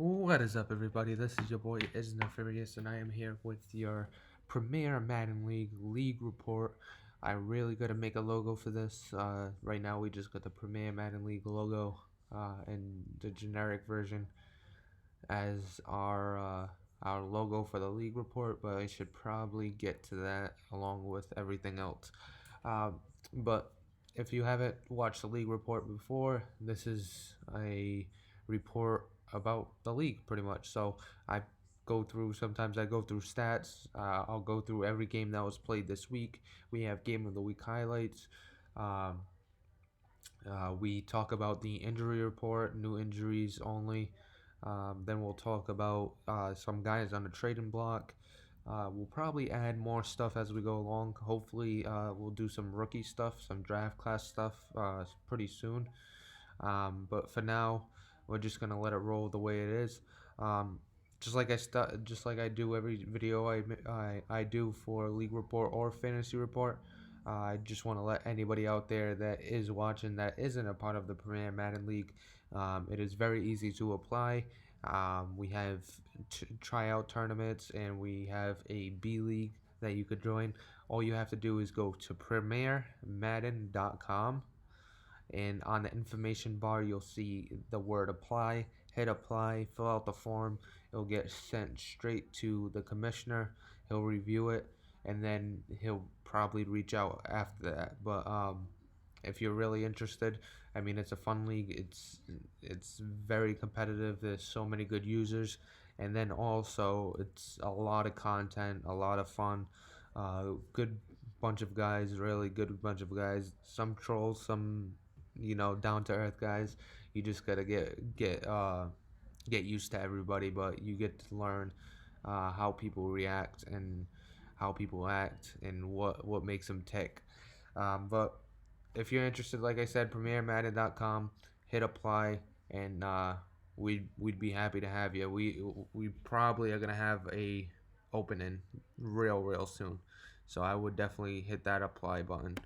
What is up, everybody? This is your boy Isna Furious, and I am here with your Premier Madden League report. I really gotta make a logo for this. Right now, we just got the Premier Madden League logo in the generic version as our logo for the league report, but I should probably get to that along with everything else. Uh, but if you haven't watched the league report before, this is a report about the league pretty much. So sometimes I go through stats. I'll go through every game that was played this week. We have game of the week highlights. Um, we talk about the injury report, new injuries only. Then we'll talk about some guys on the trading block. We'll probably add more stuff as we go along. Hopefully, we'll do some rookie stuff, some draft class stuff pretty soon. But for now, we're just gonna let it roll the way it is. Um, just like I do every video I do for league report or fantasy report. I just want to let anybody out there that is watching that isn't a part of the Premier Madden League. It is very easy to apply. We have tryout tournaments and we have a B League that you could join. All you have to do is go to premiermadden.com, and on the information bar you'll see the word apply. Hit apply, fill out the form. It'll get sent straight to the commissioner. He'll review it, and then he'll probably reach out after that. But if you're really interested, I mean, it's a fun league. It's very competitive. There's so many good users, and then also it's a lot of content, a lot of fun. Good bunch of guys, really good bunch of guys. Some trolls, some down to earth guys. You just gotta get used to everybody, but you get to learn how people react and how people act and what makes them tick. But if you're interested, like I said, premiermadden.com, hit apply, and we'd be happy to have you. We probably are gonna have a opening real soon, so I would definitely hit that apply button.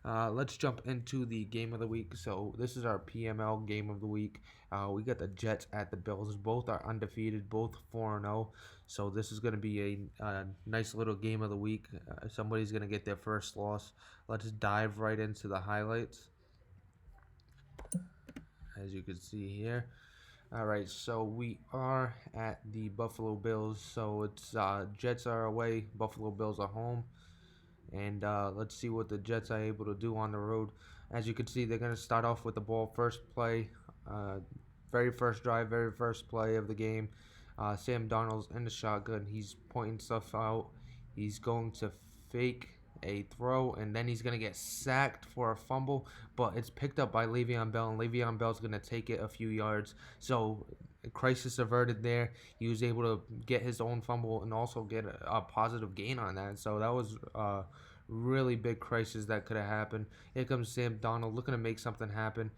Let's jump into the game of the week. So this is our PML game of the week. We got the Jets at the Bills. Both are undefeated, both 4-0. So this is going to be a nice little game of the week. Somebody's going to get their first loss. Let's dive right into the highlights. As you can see here. All right, so we are at the Buffalo Bills. So it's Jets are away, Buffalo Bills are home. And let's see what the Jets are able to do on the road. As you can see, they're going to start off with the ball first play. Very first drive, very first play of the game. Sam Darnold's in the shotgun. He's pointing stuff out. He's going to fake a throw, and then he's going to get sacked for a fumble, but it's picked up by Le'Veon Bell, and Le'Veon Bell's going to take it a few yards. So crisis averted there. He was able to get his own fumble and also get a positive gain on that. So that was really big crisis that could have happened. Here comes Sam Darnold looking to make something happen,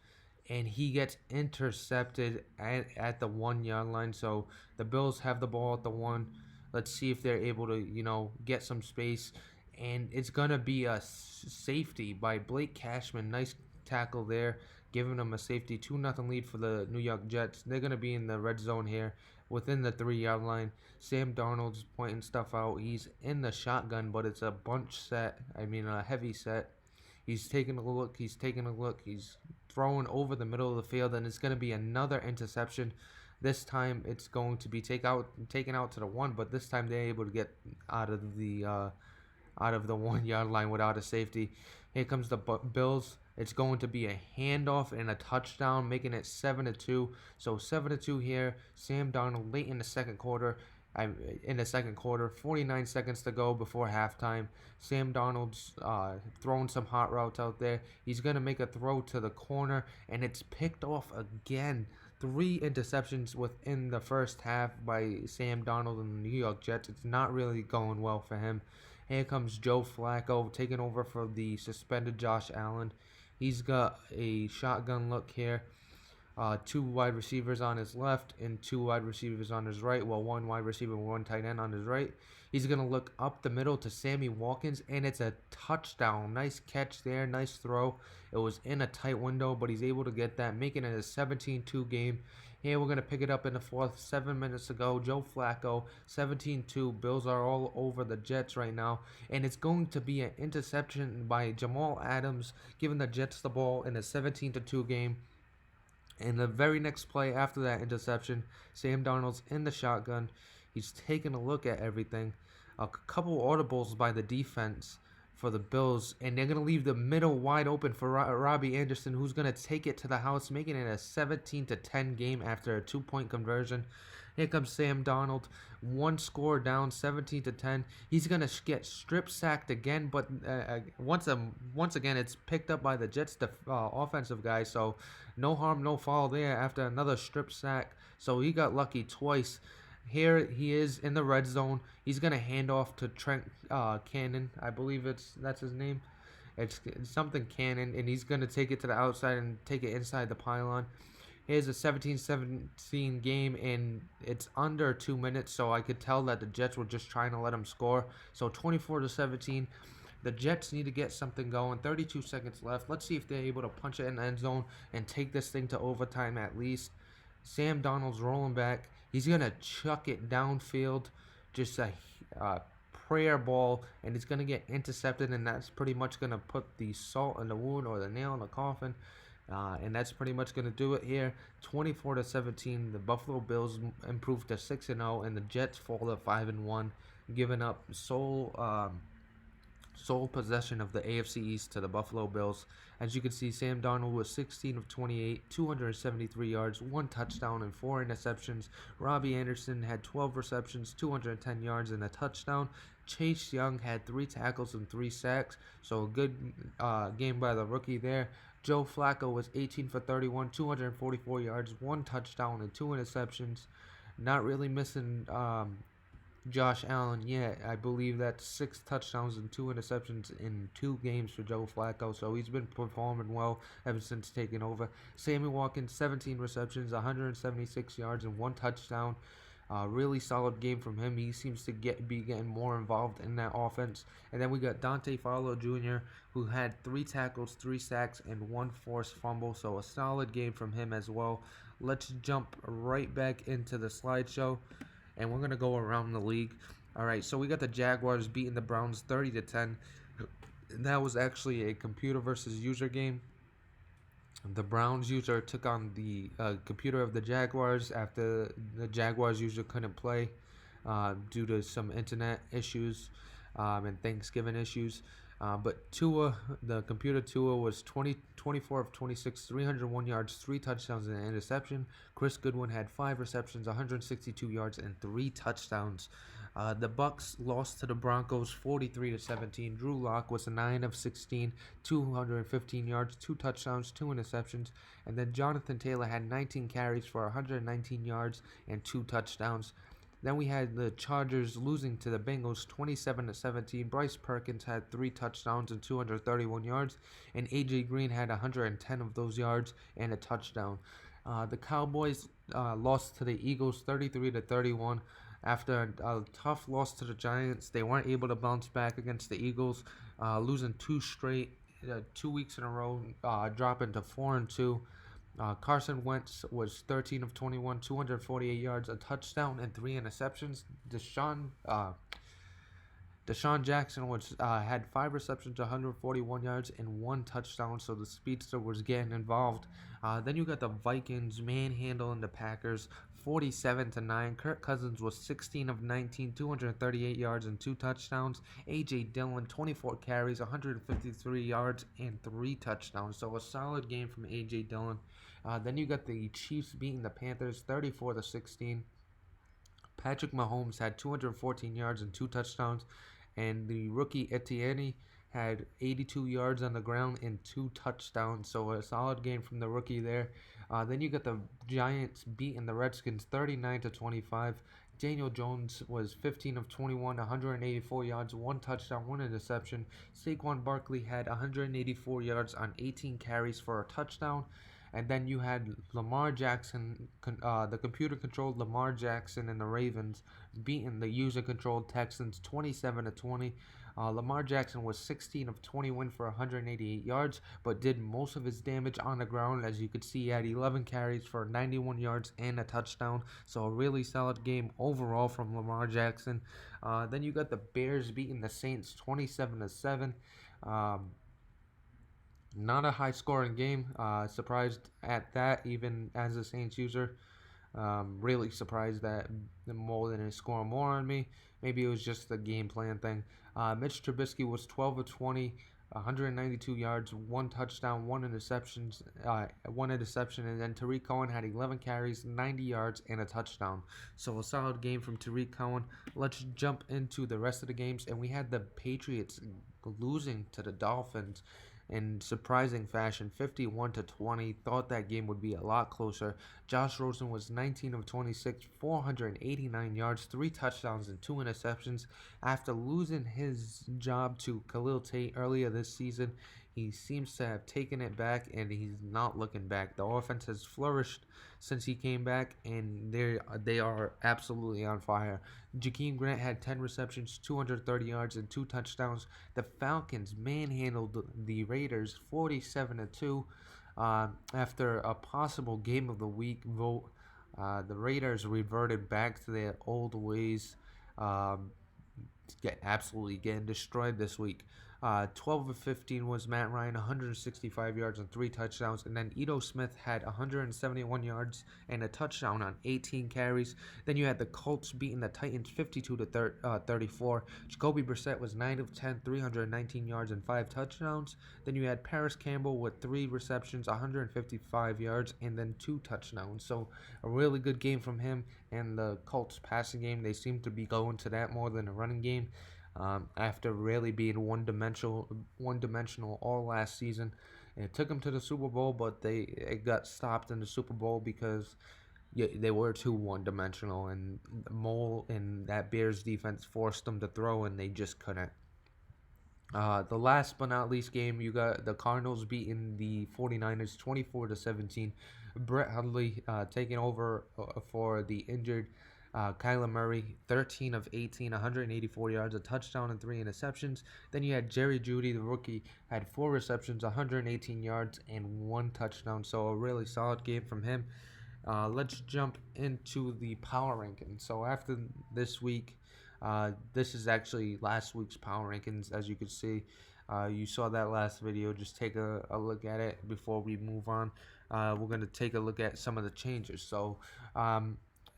and he gets intercepted at the 1 yard line. So the Bills have the ball at the 1. Let's see if they're able to, get some space. And it's going to be a safety by Blake Cashman. Nice tackle there, giving them a safety. 2-0 lead for the New York Jets. They're going to be in the red zone here within the 3 yard line. Sam Darnold's pointing stuff out. He's in the shotgun, but it's a bunch set. A heavy set. He's taking a look. He's throwing over the middle of the field, and it's going to be another interception. This time it's going to be taken out to the 1, but this time they're able to get out of the 1 yard line without a safety. Here comes the Bills. It's going to be a handoff and a touchdown, making it 7-2. So 7-2 here. Sam Darnold late in the second quarter. 49 seconds to go before halftime. Sam Darnold's throwing some hot routes out there. He's going to make a throw to the corner, and it's picked off again. 3 interceptions within the first half by Sam Darnold and the New York Jets. It's not really going well for him. Here comes Joe Flacco taking over for the suspended Josh Allen. He's got a shotgun look here. 2 wide receivers on his left and 2 wide receivers on his right. Well, 1 wide receiver and 1 tight end on his right. He's going to look up the middle to Sammy Watkins, and it's a touchdown. Nice catch there. Nice throw. It was in a tight window, but he's able to get that, making it a 17-2 game. Here we're going to pick it up in the fourth. 7 minutes ago, Joe Flacco, 17-2. Bills are all over the Jets right now. And it's going to be an interception by Jamal Adams, giving the Jets the ball in a 17-2 game. And the very next play after that interception, Sam Darnold's in the shotgun. He's taking a look at everything. A couple audibles by the defense for the Bills, and they're going to leave the middle wide open for Robbie Anderson, who's going to take it to the house, making it a 17-10 game after a 2-point conversion. Here comes Sam Darnold, one score down, 17-10. He's gonna get strip sacked again, but once again, it's picked up by the Jets' offensive guy. So no harm, no foul there after another strip sack. So he got lucky twice. Here he is in the red zone. He's gonna hand off to Trent Cannon, I believe that's his name. It's something Cannon, and he's gonna take it to the outside and take it inside the pylon. Here's a 17-17 game, and it's under 2 minutes, so I could tell that the Jets were just trying to let him score. So 24-17, the Jets need to get something going. 32 seconds left. Let's see if they're able to punch it in the end zone and take this thing to overtime at least. Sam Darnold's rolling back. He's going to chuck it downfield, just a prayer ball, and it's going to get intercepted, and that's pretty much going to put the salt in the wound or the nail in the coffin. And that's pretty much going to do it here. 24-17, the Buffalo Bills improved to 6-0, and the Jets fall to 5-1, giving up sole possession of the AFC East to the Buffalo Bills. As you can see, Sam Darnold was 16 of 28, 273 yards, 1 touchdown, and 4 interceptions. Robbie Anderson had 12 receptions, 210 yards, and a touchdown. Chase Young had 3 tackles and 3 sacks, so a good game by the rookie there. Joe Flacco was 18 for 31, 244 yards, 1 touchdown, and 2 interceptions. Not really missing Josh Allen yet. I believe that's 6 touchdowns and 2 interceptions in 2 games for Joe Flacco, so he's been performing well ever since taking over. Sammy Watkins, 17 receptions, 176 yards, and 1 touchdown. Really solid game from him. He seems to be getting more involved in that offense. And then we got Dante Fowler Jr., who had 3 tackles, 3 sacks, and 1 forced fumble. So a solid game from him as well. Let's jump right back into the slideshow, and we're going to go around the league. All right, so we got the Jaguars beating the Browns 30-10. That was actually a computer versus user game. The Browns user took on the computer of the Jaguars after the Jaguars user couldn't play due to some internet issues and Thanksgiving issues. But Tua, the computer Tua, was 24 of 26, 301 yards, 3 touchdowns, and an interception. Chris Goodwin had 5 receptions, 162 yards, and 3 touchdowns. The Bucks lost to the Broncos 43-17. Drew Lock was 9 of 16, 215 yards, 2 touchdowns, 2 interceptions. And then Jonathan Taylor had 19 carries for 119 yards and 2 touchdowns. Then we had the Chargers losing to the Bengals 27-17. Bryce Perkins had 3 touchdowns and 231 yards, and A.J. Green had 110 of those yards and a touchdown. The Cowboys lost to the Eagles 33-31. After a tough loss to the Giants, they weren't able to bounce back against the Eagles, losing 2 weeks in a row, dropping to 4-2. Carson Wentz was 13 of 21, 248 yards, a touchdown, and 3 interceptions. Deshaun Jackson had 5 receptions, 141 yards, and 1 touchdown, so the speedster was getting involved. Then you got the Vikings manhandling the Packers 47-9. Kirk Cousins was 16 of 19, 238 yards, and 2 touchdowns. A.J. Dillon, 24 carries, 153 yards, and 3 touchdowns, so a solid game from A.J. Dillon. Then you got the Chiefs beating the Panthers 34-16. Patrick Mahomes had 214 yards and 2 touchdowns, and the rookie Etienne had 82 yards on the ground and 2 touchdowns, so a solid game from the rookie there. Then you got the Giants beating the Redskins 39-25. Daniel Jones was 15 of 21, 184 yards, 1 touchdown, 1 interception. Saquon Barkley had 184 yards on 18 carries for a touchdown. And then you had Lamar Jackson, the computer-controlled Lamar Jackson and the Ravens beating the user-controlled Texans 27-20. Lamar Jackson was 16 of 21 for 188 yards, but did most of his damage on the ground. As you could see, he had 11 carries for 91 yards and a touchdown. So a really solid game overall from Lamar Jackson. Then you got the Bears beating the Saints 27-7. Um, Not a high scoring game. Surprised at that, even as a Saints user. Really surprised that Mole didn't score more on me. Maybe it was just the game plan thing. Mitch Trubisky was 12 of 20, 192 yards, one touchdown, one interception, and then Tariq Cohen had 11 carries, 90 yards, and a touchdown. So a solid game from Tariq Cohen. Let's jump into the rest of the games, and we had the Patriots losing to the Dolphins in surprising fashion, 51-20. Thought that game would be a lot closer. Josh Rosen was 19 of 26, 489 yards, 3 touchdowns, and 2 interceptions. After losing his job to Khalil Tate earlier this season, he seems to have taken it back, and he's not looking back. The offense has flourished since he came back, and they are absolutely on fire. Jakeem Grant had 10 receptions, 230 yards, and 2 touchdowns. The Falcons manhandled the Raiders 47-2. After a possible game of the week vote, the Raiders reverted back to their old ways. Um, absolutely getting destroyed this week. 12 of 15 was Matt Ryan, 165 yards and 3 touchdowns. And then Ito Smith had 171 yards and a touchdown on 18 carries. Then you had the Colts beating the Titans 52-34. Jacoby Brissett was 9 of 10, 319 yards and 5 touchdowns. Then you had Paris Campbell with 3 receptions, 155 yards, and then 2 touchdowns. So a really good game from him. And the Colts passing game, they seem to be going to that more than a running game. After really being one-dimensional all last season, and it took them to the Super Bowl, but it got stopped in the Super Bowl because they were too one-dimensional, and Mole and that Bears defense forced them to throw, and they just couldn't. The last but not least game, you got the Cardinals beating the 49ers 24-17. Brett Hundley taking over for the injured Kyler Murray, 13 of 18, 184 yards, a touchdown, and 3 interceptions. Then you had Jerry Jeudy, the rookie, had 4 receptions, 118 yards, and 1 touchdown. So a really solid game from him. Let's jump into the power rankings. So after this week, this is actually last week's power rankings, as you can see. You saw that last video. Just take a look at it before we move on. We're going to take a look at some of the changes.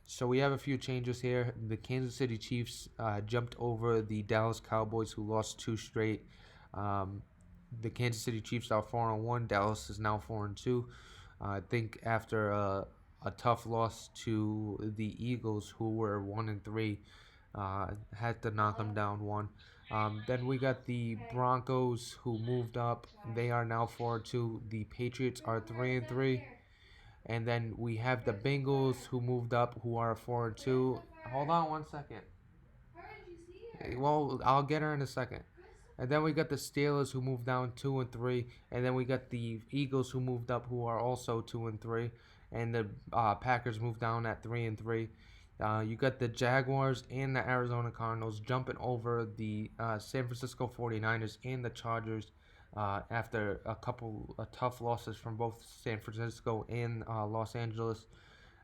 So we have a few changes here. The Kansas City Chiefs jumped over the Dallas Cowboys, who lost 2 straight. The Kansas City Chiefs are 4-1. Dallas is now 4-2. I think after a tough loss to the Eagles, who were 1-3, had to knock them down 1. Then we got the Broncos, who moved up. They are now 4-2. The Patriots are 3-3. And then we have the Bengals, who moved up, who are 4-2. Hold on 1 second. Well, I'll get her in a second. And then we got the Steelers, who moved down 2-3. And then we got the Eagles, who moved up, who are also 2-3. And the Packers moved down at 3-3. You got the Jaguars and the Arizona Cardinals jumping over the San Francisco 49ers and the Chargers after a couple of tough losses from both San Francisco and Los Angeles.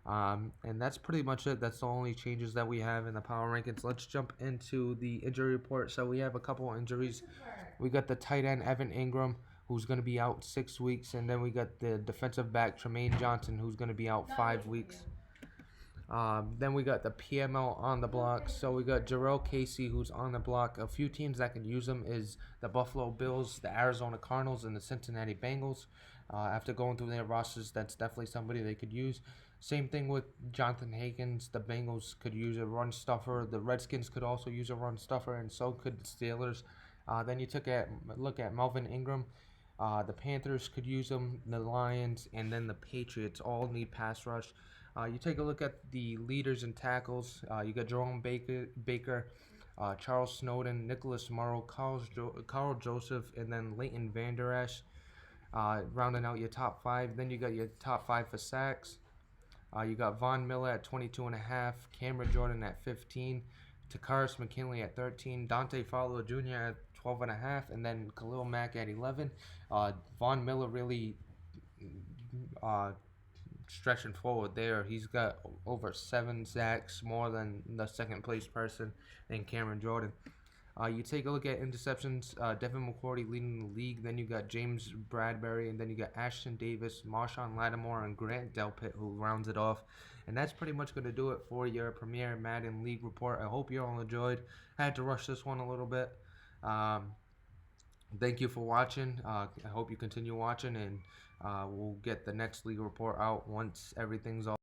And that's pretty much it. That's the only changes that we have in the power rankings. Let's jump into the injury report. So we have a couple of injuries. We got the tight end Evan Ingram, who's going to be out 6 weeks. And then we got the defensive back Tremaine Johnson, who's going to be out 5 weeks. Then we got the PML on the block. So we got Jarrell Casey, who's on the block. A few teams that can use him is the Buffalo Bills, the Arizona Cardinals, and the Cincinnati Bengals. After going through their rosters, that's definitely somebody they could use. Same thing with Jonathan Hankins. The Bengals could use a run stuffer. The Redskins could also use a run stuffer, and so could the Steelers. Then you look at Melvin Ingram. The Panthers could use him. The Lions, and then the Patriots all need pass rush. You take a look at the leaders in tackles. You got Jerome Baker, Charles Snowden, Nicholas Morrow, Carl Joseph, and then Leighton Vander Esch, rounding out your top 5. Then you got your top 5 for sacks. You got Von Miller at 22.5, Cameron Jordan at 15, Takaris McKinley at 13, Dante Fowler Jr. at 12.5, and then Khalil Mack at 11. Von Miller really uh, stretching forward there. He's got over 7 sacks, more than the second place person, and Cameron Jordan. You take a look at interceptions. Devin McCourty leading the league. Then you got James Bradbury, and then you got Ashton Davis, Marshawn Lattimore, and Grant Delpit who rounds it off. And that's pretty much going to do it for your Premier Madden League report. I hope you all enjoyed. I had to rush this one a little bit. Um, Thank you for watching. I hope you continue watching, and we'll get the next league report out once everything's all